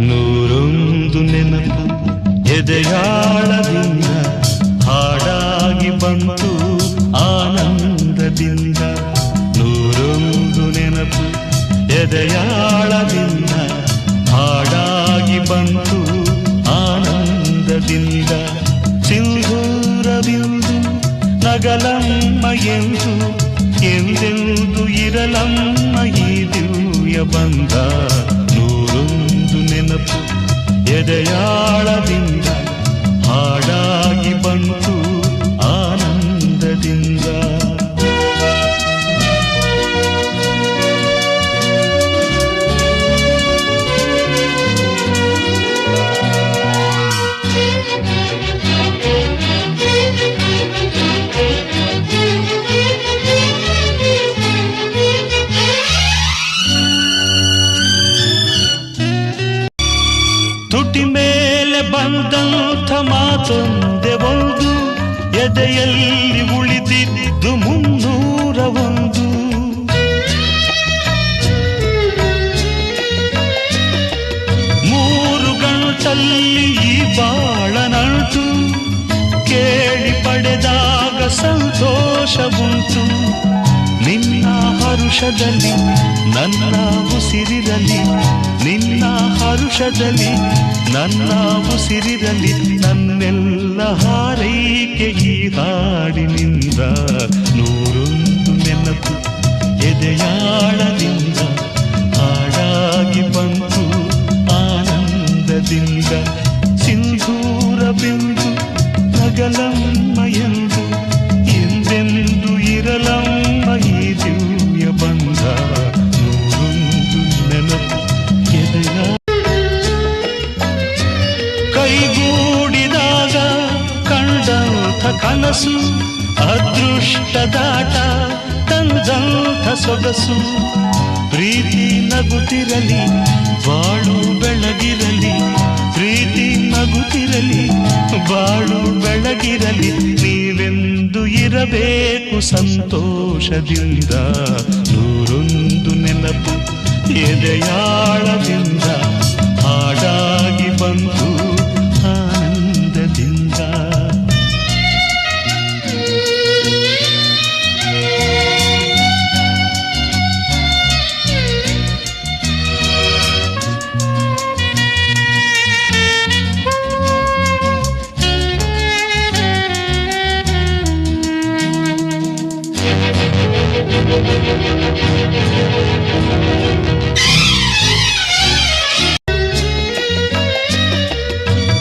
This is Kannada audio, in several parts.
ನೂರೊಂದು ನೆನಪು ಎದೆಯಾಳದಿಂದ ಹಾಡಾಗಿ ಬಂತು ಆನಂದದಿಂದ. ನೂರೊಂದು ನೆನಪು ಎದೆಯಾಳದಿಂದ ಹಾಡಾಗಿ ಬಂತು ಆನಂದದಿಂದ. ಸಿಂಧೂರವಿಂದು ನಗಲಮ್ಮ ಎಂದು ಎಂದೆಂದು ಇರಲಮ್ಮ ಈ ದಿವ್ಯ ಬಂಧ. ನೂರೊಂದು ನೆನಪು ಎದೆಯಾಳದಿಂದ ಹಾಡಾಗಿ ಬಂತು ಆನಂದದಿಂದ. ತುಟಿ ಮೇಲೆ ಬಂದಂಥ ಮಾತೊಂದೆ ಒಂದು, ಎದೆಯಲ್ಲಿ ಉಳಿದಿದ್ದು 301. ಮೂರು ಗಂಟಲ್ಲಿ ಈ ಬಾಳನಂಟು ಕೇಳಿ ಪಡೆದಾಗ ಸಂತೋಷವುಂಟು. ನಿನ್ನ ಹರುಷದಲ್ಲಿ ನನ್ನ ಉಸಿರಿರಲಿ, ನಿನ್ನ ಹರುಷದಲ್ಲಿ ನನ್ನ ಉಸಿರಿರಲಿ, ನನ್ನೆಲ್ಲ ಹಾರೈಕೆ ಈ ಹಾಡಿನಿಂದ. ನೂರೊಂದು ನೆನಪು ಎದೆಯಾಳದಿಂದ ಹಾಡಾಗಿ ಬಂತು ಆನಂದದಿಂದ. ಸಿಂಧೂರ ಬಿಂದು ನಗಲಮ್ಮ ಎಂದು ಎಂದೆಂದು ಇರಲಮ್ಮ ಈ ದಿವ್ಯ ಬಂಧ. ನೂರೊಂದು ನೆನಪು ಎದೆಯ ಕೈಗೂಡಿದಾಗ ಕಂಡಂಥ ಕನಸು, ಅದೃಷ್ಟದಾಟ ತಂದಂಥ ಸೊಗಸು. ಪ್ರೀತಿ ನಗುತ್ತಿರಲಿ ಬಾಳು ಬೆಳಗಿರಲಿ, ಪ್ರೀತಿ ನಗುತ್ತಿರಲಿ ಬಾಳು ಬೆಳಗಿರಲಿ, ನೀವೆಂದು ಇರಬೇಕು ಸಂತೋಷದಿಂದ. ನೂರೊಂದು ನೆನಪು ಎದೆಯಾಳದಿಂದ ಹಾಡಾಗಿ ಬಂತು ಆನಂದದಿಂದ.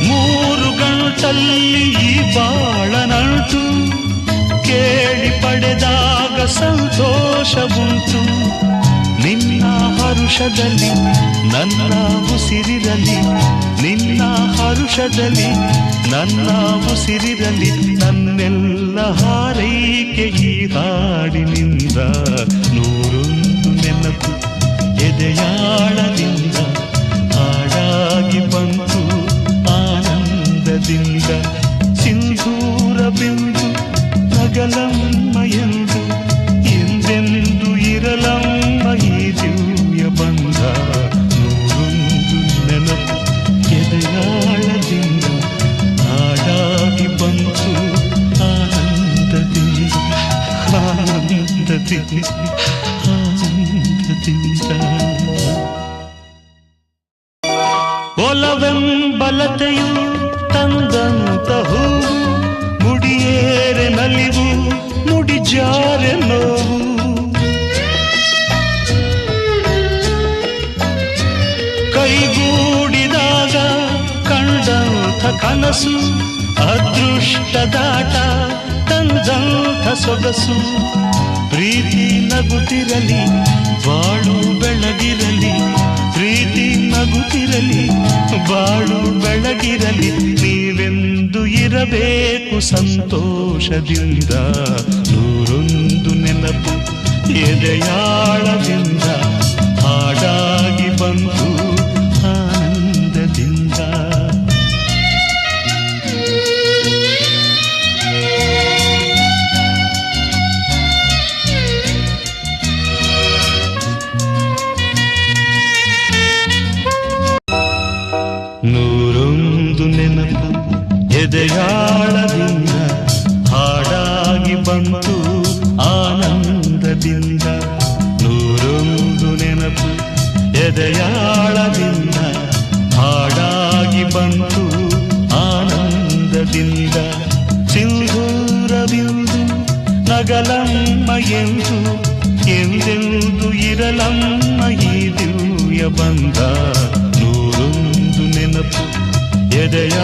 ಮೂರು ಗಂಟಲ್ಲಿ ಈ ಬಾಳನಂಟು ಕೇಳಿ ಪಡೆದಾಗ ಸಂತೋಷವುಂಟು. ನಿನ್ನ ಹರುಷದಲ್ಲಿ ನನ್ನ ಉಸಿರಿರಲಿ, ನಿನ್ನ ಹರುಷದಲ್ಲಿ ನನ್ನ ಉಸಿರಿರಲಿ, ನನ್ನೆಲ್ಲ ಹಾರೈಕೆ ಈ ಹಾಡಿನಿಂದ. ನೂರೊಂದು ನೆನಪು ಎದೆಯಾಳದಿಂದ ಹಾಡಾಗಿ ಬಂತು ಆನಂದದಿಂದ. ಸಿಂಧೂರ ಬಿಂದು ನಗಲಮ್ಮ ಎಂದು ಎಂದೆಂದು ಇರಲಮ್ಮ ಈ ದಿವ್ಯ ಬಂಧ. ನೂರೊಂದು ನೆನಪು ಎದೆಯಾಳದಿಂದ ಹಾಡಾಗಿ ಬಂತು ಆನಂದದಿಂದ ಆನಂದದಿಂದ ಆನಂದದಿಂದ. ಒಲವೆಂಬಲತೆಯು ತಂದಂತ ಹೂವು, ಮುಡಿಯೇರೆ ನಲಿವು ಮುಡಿಜಾರೆ ನೋವು. ಕೈಗೂಡಿದಾಗ ಕಂಡಂಥ ಕನಸು, ಅದೃಷ್ಟದಾಟ ತಂದಂಥ ಸೊಗಸು. ಪ್ರೀತಿ ನಗುತ್ತಿರಲಿ ಬಾಳು ಬೆಳಗಿರಲಿ, ಪ್ರೀತಿ ನಗುತ್ತಿರಲಿ ಬಾಳು ಬೆಳಗಿರಲಿ, ನೀವೆಂದು ಇರಬೇಕು ಸಂತೋಷದಿಂದ. ನೂರೊಂದು ನೆನಪು ಎದೆಯಾಳದಿಂದ ಹಾಡಾಗಿ ಬಂತು ಆನಂದದಿಂದ. ನೂರೊಂದು ನೆನಪು ಎದೆಯಾಳದಿಂದ ಹಾಡಾಗಿ ಬಂತು ಆನಂದದಿಂದ. ನೂರೊಂದು ನೆನಪು ಎದೆಯಾಳದಿಂದ ಹಾಡಾಗಿ ಬಂತು ಆನಂದದಿಂದ. ಸಿಂಧೂರವಿಂದು ನಗಲಮ್ಮ ಎಂದು ಎಂದೆಂದು ಇರಲಮ್ಮ ಈ ದಿವ್ಯ ಬಂದ. ನೂರೊಂದು ನೆನಪು ಎದೆಯ